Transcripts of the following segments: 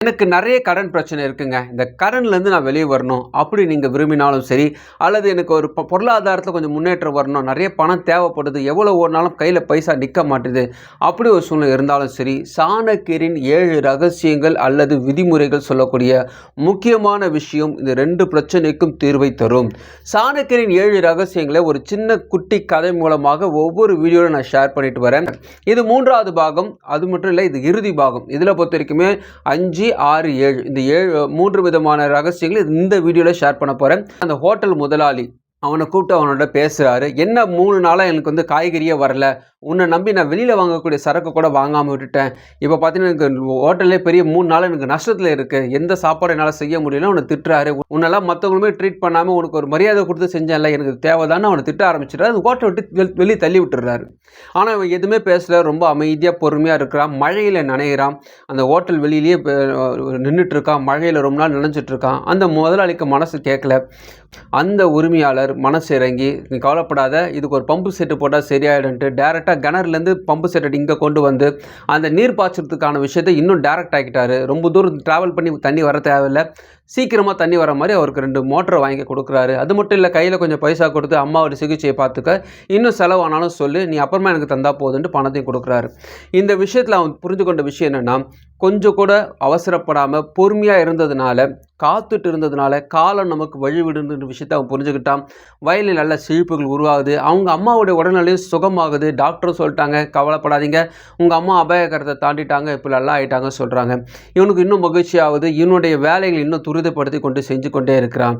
எனக்கு நிறைய கடன் பிரச்சனை இருக்குங்க. இந்த கடன்லேருந்து நான் வெளியே வரணும் அப்படி நீங்கள் விரும்பினாலும் சரி, அல்லது எனக்கு ஒரு பொருளாதாரத்தில் கொஞ்சம் முன்னேற்றம் வரணும், நிறைய பணம் தேவைப்படுது, எவ்வளோ ஓடினாலும் கையில் பைசா நிற்க மாட்டுது, அப்படி ஒரு சூழ்நிலை இருந்தாலும் சரி, சாணக்கியரின் 7 ரகசியங்கள் அல்லது விதிமுறைகள் சொல்லக்கூடிய முக்கியமான விஷயம் இந்த 2 பிரச்சனைக்கும் தீர்வை தரும். சாணக்கியரின் 7 ரகசியங்களை ஒரு சின்ன குட்டி கதை மூலமாக ஒவ்வொரு வீடியோவில் நான் ஷேர் பண்ணிட்டு வரேன். இது 3வது பாகம். அது மட்டும் இல்லை, இது இறுதி பாகம். இதில் பொறுத்த வரைக்குமே 5, 6, 7 இந்த 3 விதமான ரகசியங்களை இந்த வீடியோவில் ஷேர் பண்ண போகிறேன். அந்த ஹோட்டல் முதலாளி அவனை கூப்பிட்டு அவனோட பேசுகிறாரு. என்ன 3 நாளாக எனக்கு காய்கறியே வரல, உன்னை நம்பி நான் வெளியில் வாங்கக்கூடிய சரக்கு கூட வாங்காமல் விட்டுட்டேன். இப்போ பார்த்தீங்கன்னா எனக்கு ஹோட்டல்லே பெரிய 3 நாள் எனக்கு நஷ்டத்தில் இருக்குது, எந்த சாப்பாடு என்னால் செய்ய முடியல. அவனை திட்டுறாரு. உன்னெல்லாம் மற்றவங்களுமே ட்ரீட் பண்ணாமல் உனக்கு ஒரு மரியாதை கொடுத்து செஞ்சேன்ல, எனக்கு தேவைதான்னு அவனை திட்ட ஆரம்பிச்சிட்டாரு. அந்த ஹோட்டலை விட்டு வெளியே தள்ளி விட்டுறாரு. ஆனால் அவன் எதுவுமே பேசல, ரொம்ப அமைதியாக பொறுமையாக இருக்கிறான். மழையில் நனைகிறான். அந்த ஹோட்டல் வெளியிலேயே நின்றுட்டு இருக்கான். மழையில் ரொம்ப நாள் நினைஞ்சிட்டு இருக்கான். அந்த முதலாளிக்கு மனசு கேட்கல. அந்த உரிமையாளர் மனசு இறங்கி, நீ கவலைப்படாத, இதுக்கு ஒரு பம்பு செட்டு போட்டால் சரியாயிடுன்ட்டு டேரெக்டாக கிணறுலேருந்து பம்பு செட்டு இங்கே கொண்டு வந்து அந்த நீர் பாய்ச்சறதுக்கான விஷயத்தை இன்னும் டேரெக்ட் ஆக்கிட்டாரு. ரொம்ப தூரம் ட்ராவல் பண்ணி தண்ணி வர தேவையில்லை, சீக்கிரமாக தண்ணி வர மாதிரி அவருக்கு 2 மோட்டரை வாங்கி கொடுக்குறாரு. அது மட்டும் இல்லை, கையில் கொஞ்சம் பைசா கொடுத்து அம்மாவோட சிகிச்சையை பார்த்துக்க, இன்னும் செலவானாலும் சொல்லு, நீ அப்புறமா எனக்கு தந்தா போதுன்ட்டு பணத்தையும் கொடுக்குறாரு. இந்த விஷயத்தில் அவன் புரிஞ்சு கொண்ட விஷயம் என்னென்னா, கொஞ்சம் கூட அவசரப்படாமல் பொறுமையாக இருந்ததுனால, காத்துட்டு இருந்ததுனால காலம் நமக்கு வழிவிடுன்ற விஷயத்தை அவன் புரிஞ்சுக்கிட்டான். வயலில் நல்ல செழிப்புகள் உருவாகுது. அவங்க அம்மாவுடைய உடல்நிலையும் சுகமாகுது. டாக்டரும் சொல்லிட்டாங்க, கவலைப்படாதீங்க, உங்கள் அம்மா அபாயகரத்தை தாண்டிட்டாங்க, இப்போ நல்லா ஆகிட்டாங்க சொல்கிறாங்க. இவனுக்கு இன்னும் மகிழ்ச்சி ஆகுது. இவனுடைய வேலைகள் இன்னும் துரிதப்படுத்தி கொண்டு செஞ்சு கொண்டே இருக்கிறான்.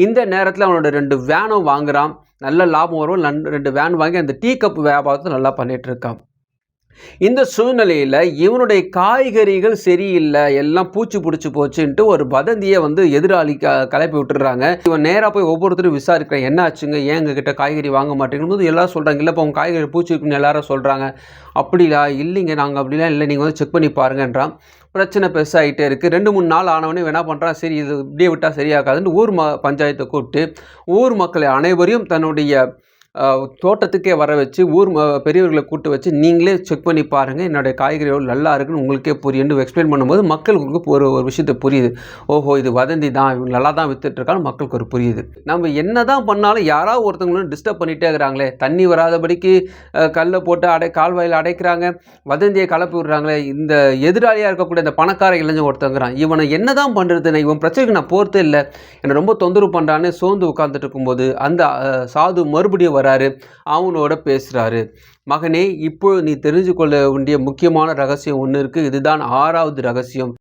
இந்த நேரத்தில் அவனோட 2 வேனும் வாங்குகிறான். நல்ல லாபம் வரும். 2 வேன் வாங்கி அந்த டீ கப் வியாபாரத்தை நல்லா பண்ணிகிட்டு இருக்கான். இந்த சூழ்நிலையில் இவனுடைய காய்கறிகள் சரியில்லை, எல்லாம் பூச்சி பிடிச்சி போச்சுன்ட்டு ஒரு வதந்தியை எதிராளி கிளப்பி விட்டுறாங்க. இவன் நேராக போய் ஒவ்வொருத்தரும் விசாரிக்கிறேன், என்ன ஆச்சுங்க, ஏன் எங்ககிட்ட காய்கறி வாங்க மாட்டேங்கும் போது எல்லாரும் சொல்கிறாங்க, இல்லைப்பா உங்கள் காய்கறி பூச்சி இருக்குன்னு எல்லாரும் சொல்கிறாங்க. அப்படிலா இல்லைங்க, நாங்கள் அப்படிலாம் இல்லை, நீங்கள் செக் பண்ணி பாருங்கன்றான். பிரச்சனை பெருசாகிட்டே இருக்குது. 2-3 நாள் ஆனவனே என்ன பண்ணுறான், சரி இது இப்படியே விட்டால் சரியாகாதுன்னு ஊர் பஞ்சாயத்தை கூப்பிட்டு ஊர் மக்களை அனைவரையும் தன்னுடைய தோட்டத்துக்கே வர வச்சு ஊர் பெரியவர்களை கூப்பிட்டு வச்சு, நீங்களே செக் பண்ணி பாருங்கள், என்னுடைய காய்கறி எவ்வளோ நல்லா இருக்குன்னு உங்களுக்கே புரியுன்னு எக்ஸ்பிளைன் பண்ணும்போது மக்களுக்கு ஒரு விஷயத்தை புரியுது. ஓஹோ, இது வதந்தி தான், இவங்க நல்லா தான் வித்துட்ருக்கான்னு மக்களுக்கு ஒரு புரியுது. நம்ம என்ன தான் பண்ணாலும் யாராவது ஒருத்தவங்களும் டிஸ்டர்ப் பண்ணிகிட்டே இருக்கிறாங்களே, தண்ணி வராதபடிக்கு கல்லை போட்டு கால்வாயில் அடைக்கிறாங்க, வதந்தியை கலப்பி விடுறாங்களே. இந்த எதிராளியாக இருக்கக்கூடிய இந்த பணக்கார இளைஞன் ஒருத்தங்கிறான், இவனை என்ன தான் பண்ணுறதுன்னு, இவன் பிரச்சனைக்கு நான் போகிறதே இல்லை, என்னை ரொம்ப தொந்தரவு பண்ணுறான்னு சோர்ந்து உட்காந்துட்டு இருக்கும்போது அந்த சாது மறுபடியும் வராரு. அவனோட பேசுறாரு. மகனே, இப்போ நீ தெரிஞ்சு கொள்ள வேண்டிய முக்கியமான ரகசியம் ஒன்று இருக்கு. இதுதான் 6வது ரகசியம்.